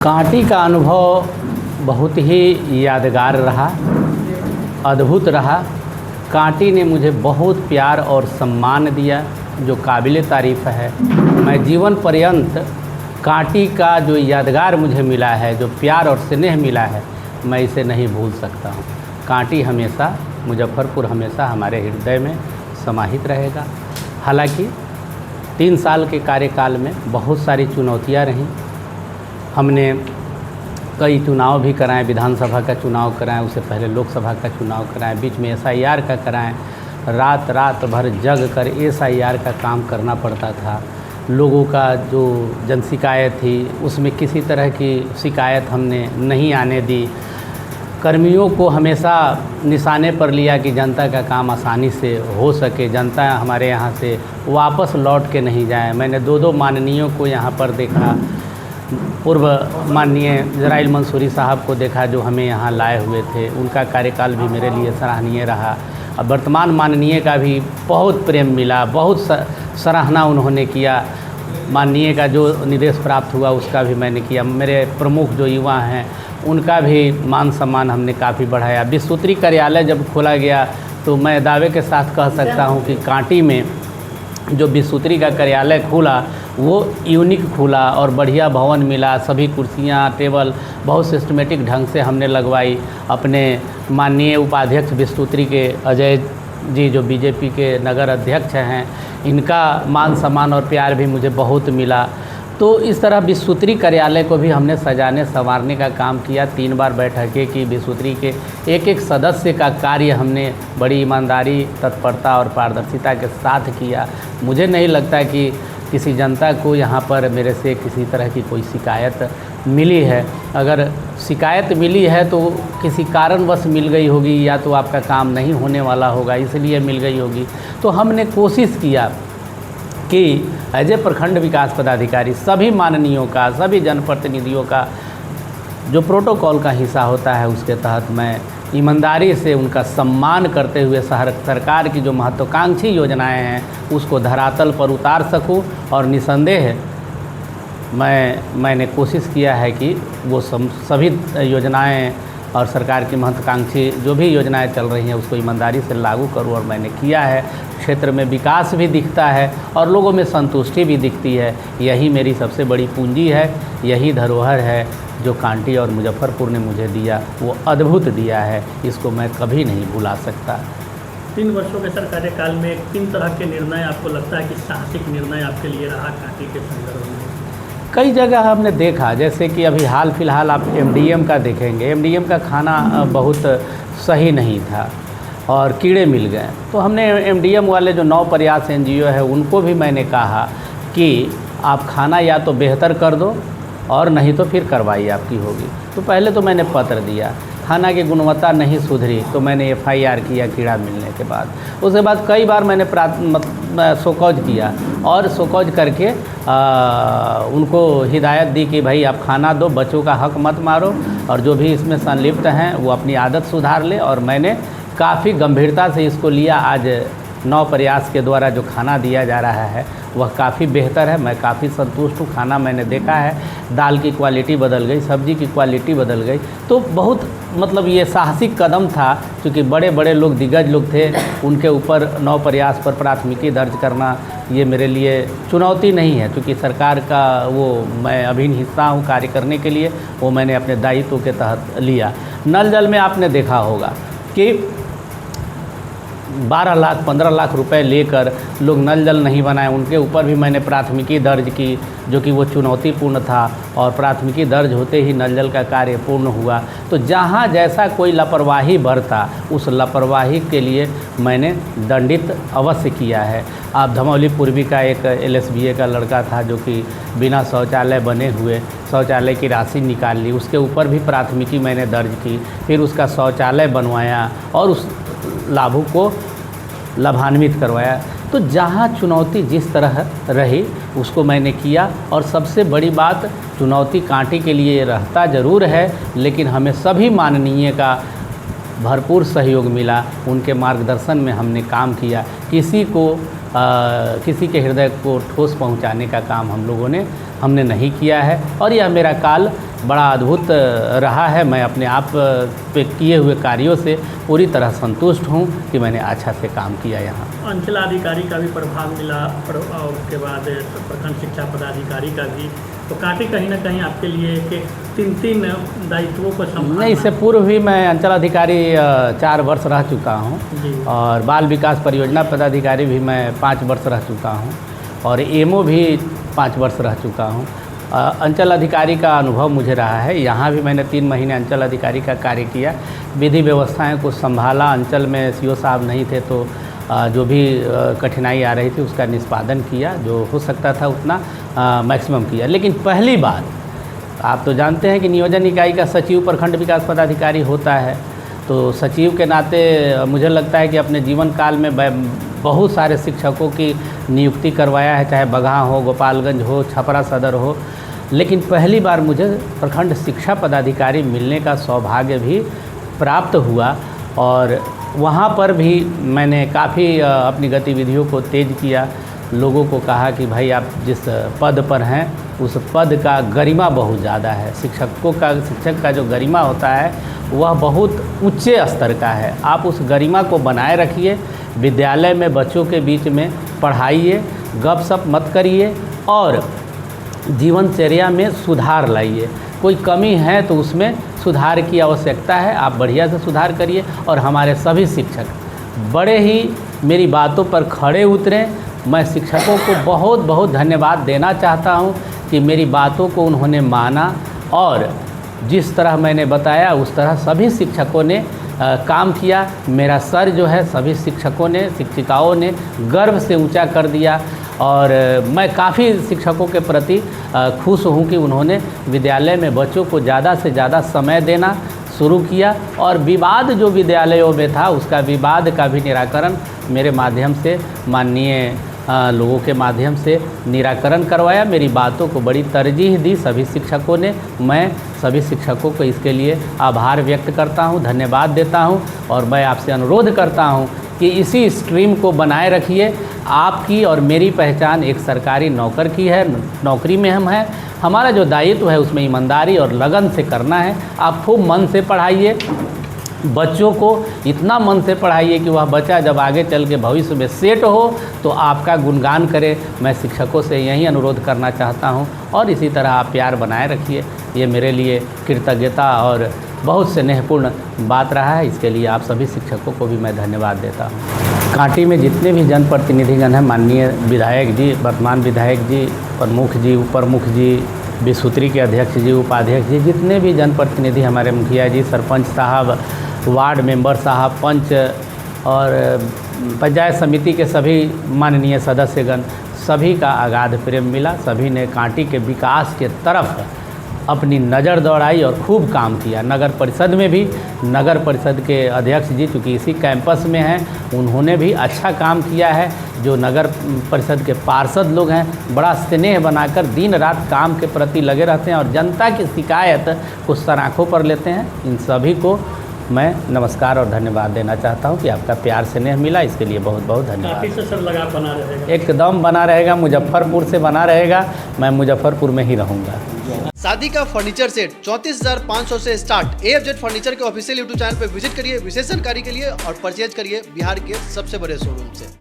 कांटी का अनुभव बहुत ही यादगार रहा, अद्भुत रहा। कांटी ने मुझे बहुत प्यार और सम्मान दिया जो काबिल तारीफ़ है। मैं जीवन पर्यंत कांटी का जो यादगार मुझे मिला है, जो प्यार और स्नेह मिला है, मैं इसे नहीं भूल सकता हूँ। कांटी हमेशा, मुजफ्फरपुर हमेशा हमारे हृदय में समाहित रहेगा। हालांकि 3 साल के कार्यकाल में बहुत सारी चुनौतियाँ रहीं। हमने कई चुनाव भी कराएं, विधानसभा का चुनाव कराएं, उससे पहले लोकसभा का चुनाव कराएं, बीच में SIR का कराएं। रात भर जग कर SIR का काम करना पड़ता था। लोगों का जो जन शिकायत थी उसमें किसी तरह की शिकायत हमने नहीं आने दी। कर्मियों को हमेशा निशाने पर लिया कि जनता का काम आसानी से हो सके, जनता हमारे यहाँ से वापस लौट के नहीं जाए। मैंने 2 माननीयों को यहाँ पर देखा। पूर्व माननीय जराइल मंसूरी साहब को देखा जो हमें यहाँ लाए हुए थे, उनका कार्यकाल भी मेरे लिए सराहनीय रहा। अब वर्तमान माननीय का भी बहुत प्रेम मिला, बहुत सराहना उन्होंने किया। माननीय का जो निर्देश प्राप्त हुआ उसका भी मैंने किया। मेरे प्रमुख जो युवा हैं उनका भी मान सम्मान हमने काफ़ी बढ़ाया। विश्वसूत्री कार्यालय जब खोला गया तो मैं दावे के साथ कह सकता हूँ कि कांटी में जो विश्वसूत्री का कार्यालय खुला वो यूनिक खुला और बढ़िया भवन मिला। सभी कुर्सियाँ टेबल बहुत सिस्टमेटिक ढंग से हमने लगवाई। अपने माननीय उपाध्यक्ष विश्वसूत्री के अजय जी जो BJP के नगर अध्यक्ष हैं, इनका मान सम्मान और प्यार भी मुझे बहुत मिला। तो इस तरह विश्वसूत्री कार्यालय को भी हमने सजाने संवारने का काम किया। 3 बार बैठकें की। विश्वसूत्री के एक सदस्य का कार्य हमने बड़ी ईमानदारी, तत्परता और पारदर्शिता के साथ किया। मुझे नहीं लगता कि किसी जनता को यहाँ पर मेरे से किसी तरह की कोई शिकायत मिली है। अगर शिकायत मिली है तो किसी कारणवश मिल गई होगी, या तो आपका काम नहीं होने वाला होगा इसलिए मिल गई होगी। तो हमने कोशिश किया कि एज ए प्रखंड विकास पदाधिकारी सभी माननीयों का, सभी जनप्रतिनिधियों का जो प्रोटोकॉल का हिस्सा होता है उसके तहत मैं ईमानदारी से उनका सम्मान करते हुए सरकार की जो महत्वाकांक्षी योजनाएं हैं उसको धरातल पर उतार सकूं। और निसंदेह मैंने कोशिश किया है कि वो सभी योजनाएं और सरकार की महत्वाकांक्षी जो भी योजनाएं चल रही हैं उसको ईमानदारी से लागू करूं, और मैंने किया है। क्षेत्र में विकास भी दिखता है और लोगों में संतुष्टि भी दिखती है। यही मेरी सबसे बड़ी पूंजी है, यही धरोहर है जो कांटी और मुजफ्फरपुर ने मुझे दिया, वो अद्भुत दिया है। इसको मैं कभी नहीं भुला सकता। 3 वर्षों के सर कार्यकाल में किन तरह के निर्णय आपको लगता है कि साहसिक निर्णय आपके लिए रहा कांटी के संदर्भ में? कई जगह हमने देखा, जैसे कि अभी हाल फिलहाल आप MDM का देखेंगे। MDM का खाना बहुत सही नहीं था और कीड़े मिल गए। तो हमने MDM वाले जो नव प्रयास NGO है उनको भी मैंने कहा कि आप खाना या तो बेहतर कर दो और नहीं तो फिर कार्रवाई आपकी होगी। तो पहले तो मैंने पत्र दिया, खाना की गुणवत्ता नहीं सुधरी तो मैंने FIR किया कीड़ा मिलने के बाद। उसके बाद कई बार मैंने शोकॉज किया और शोकॉज करके उनको हिदायत दी कि भाई आप खाना दो, बच्चों का हक मत मारो, और जो भी इसमें संलिप्त हैं वो अपनी आदत सुधार ले। और मैंने काफ़ी गंभीरता से इसको लिया। आज नव प्रयास के द्वारा जो खाना दिया जा रहा है वह काफ़ी बेहतर है। मैं काफ़ी संतुष्ट हूँ। खाना मैंने देखा है, दाल की क्वालिटी बदल गई, सब्ज़ी की क्वालिटी बदल गई। तो बहुत मतलब ये साहसिक कदम था, क्योंकि बड़े बड़े लोग, दिग्गज लोग थे, उनके ऊपर नव प्रयास पर प्राथमिकी दर्ज करना ये मेरे लिए चुनौती नहीं है, क्योंकि सरकार का वो मैं अभिन्न हिस्सा हूँ कार्य करने के लिए। वो मैंने अपने दायित्व के तहत लिया। नल जल में आपने देखा होगा कि 12 लाख 15 लाख रुपए लेकर लोग नल जल नहीं बनाए, उनके ऊपर भी मैंने प्राथमिकी दर्ज की, जो कि वो चुनौतीपूर्ण था। और प्राथमिकी दर्ज होते ही नल जल का कार्य पूर्ण हुआ। तो जहाँ जैसा कोई लापरवाही बरता उस लापरवाही के लिए मैंने दंडित अवश्य किया है। आप धमौली पूर्वी का एक LSBA का लड़का था जो कि बिना शौचालय बने हुए शौचालय की राशि निकाल ली, उसके ऊपर भी प्राथमिकी मैंने दर्ज की। फिर उसका शौचालय बनवाया और उस लाभुक को लाभान्वित करवाया। तो जहाँ चुनौती जिस तरह रही उसको मैंने किया। और सबसे बड़ी बात, चुनौती कांटी के लिए रहता ज़रूर है, लेकिन हमें सभी माननीय का भरपूर सहयोग मिला, उनके मार्गदर्शन में हमने काम किया। किसी के हृदय को ठोस पहुंचाने का काम हमने नहीं किया है और यह मेरा काल बड़ा अद्भुत रहा है। मैं अपने आप पे किए हुए कार्यों से पूरी तरह संतुष्ट हूँ कि मैंने अच्छा से काम किया यहाँ। अंचलाधिकारी का भी प्रभाव मिला और उसके बाद प्रखंड शिक्षा पदाधिकारी का भी, तो काफ़ी कहीं ना कहीं आपके लिए कि तीन दायित्वों को संभालना। नहीं, इससे पूर्व भी मैं अंचलाधिकारी 4 वर्ष रह चुका हूँ और बाल विकास परियोजना पदाधिकारी भी मैं 5 वर्ष रह चुका हूँ और एमओ भी 5 वर्ष रह चुका हूँ। अंचल अधिकारी का अनुभव मुझे रहा है। यहाँ भी मैंने 3 महीने अंचल अधिकारी का कार्य किया, विधि व्यवस्थाएं को संभाला। अंचल में सीओ साहब नहीं थे तो जो भी कठिनाई आ रही थी उसका निष्पादन किया, जो हो सकता था उतना मैक्सिमम किया। लेकिन पहली बार आप तो जानते हैं कि नियोजन इकाई का सचिव प्रखंड विकास पदाधिकारी होता है, तो सचिव के नाते मुझे लगता है कि अपने जीवन काल में बहुत सारे शिक्षकों की नियुक्ति करवाया है, चाहे बगहा हो, गोपालगंज हो, छपरा सदर हो। लेकिन पहली बार मुझे प्रखंड शिक्षा पदाधिकारी मिलने का सौभाग्य भी प्राप्त हुआ और वहाँ पर भी मैंने काफ़ी अपनी गतिविधियों को तेज़ किया। लोगों को कहा कि भाई आप जिस पद पर हैं उस पद का गरिमा बहुत ज़्यादा है। शिक्षक का जो गरिमा होता है वह बहुत ऊंचे स्तर का है। आप उस गरिमा को बनाए रखिए, विद्यालय में बच्चों के बीच में पढ़ाइए, गपशप मत करिए और जीवनचर्या में सुधार लाइए। कोई कमी है तो उसमें सुधार की आवश्यकता है, आप बढ़िया से सुधार करिए। और हमारे सभी शिक्षक बड़े ही मेरी बातों पर खड़े उतरे। मैं शिक्षकों को बहुत बहुत धन्यवाद देना चाहता हूं कि मेरी बातों को उन्होंने माना और जिस तरह मैंने बताया उस तरह सभी शिक्षकों ने काम किया। मेरा सर जो है सभी शिक्षकों ने, शिक्षिकाओं ने गर्व से ऊंचा कर दिया और मैं काफ़ी शिक्षकों के प्रति खुश हूं कि उन्होंने विद्यालय में बच्चों को ज़्यादा से ज़्यादा समय देना शुरू किया और विवाद जो विद्यालयों में था उसका विवाद का भी निराकरण मेरे माध्यम से, माननीय लोगों के माध्यम से निराकरण करवाया। मेरी बातों को बड़ी तरजीह दी सभी शिक्षकों ने। मैं सभी शिक्षकों को इसके लिए आभार व्यक्त करता हूं, धन्यवाद देता हूं और मैं आपसे अनुरोध करता हूं कि इसी स्ट्रीम को बनाए रखिए। आपकी और मेरी पहचान एक सरकारी नौकर की है, नौकरी में हम हैं। हमारा जो दायित्व है उसमें ईमानदारी और लगन से करना है। आप खूब मन से पढ़ाइए, बच्चों को इतना मन से पढ़ाइए कि वह बच्चा जब आगे चल के भविष्य में सेट हो तो आपका गुणगान करे। मैं शिक्षकों से यही अनुरोध करना चाहता हूं और इसी तरह आप प्यार बनाए रखिए। ये मेरे लिए कृतज्ञता और बहुत स्नेहपूर्ण बात रहा है। इसके लिए आप सभी शिक्षकों को भी मैं धन्यवाद देता हूं। कांटी में जितने भी जनप्रतिनिधिगण हैं, माननीय विधायक जी, वर्तमान विधायक जी, प्रमुख जी, उप प्रमुख जी, विसूत्री के अध्यक्ष जी, उपाध्यक्ष जी, जितने भी जनप्रतिनिधि, हमारे मुखिया जी, सरपंच साहब, वार्ड मेंबर साहब, पंच और पंचायत समिति के सभी माननीय सदस्यगण, सभी का अगाध प्रेम मिला। सभी ने कांटी के विकास के तरफ अपनी नज़र दौड़ाई और खूब काम किया। नगर परिषद में भी नगर परिषद के अध्यक्ष जी चूँकि इसी कैंपस में हैं, उन्होंने भी अच्छा काम किया है। जो नगर परिषद के पार्षद लोग हैं बड़ा स्नेह बनाकर दिन रात काम के प्रति लगे रहते हैं और जनता की शिकायत को सर आँखों पर लेते हैं। इन सभी को मैं नमस्कार और धन्यवाद देना चाहता हूं कि आपका प्यार स्नेह मिला, इसके लिए बहुत बहुत धन्यवाद। काफ़ी से सर लगाव बना रहेगा, एकदम बना रहेगा, मुजफ्फरपुर से बना रहेगा। मैं मुजफ्फरपुर में ही रहूँगा। शादी का फर्नीचर सेट 34,500 से स्टार्ट। AFZ फर्नीचर के ऑफिशियल यूट्यूब चैनल पर विजिट करिए विशेष जानकारी के लिए और परचेज करिए बिहार के सबसे बड़े शोरूम से।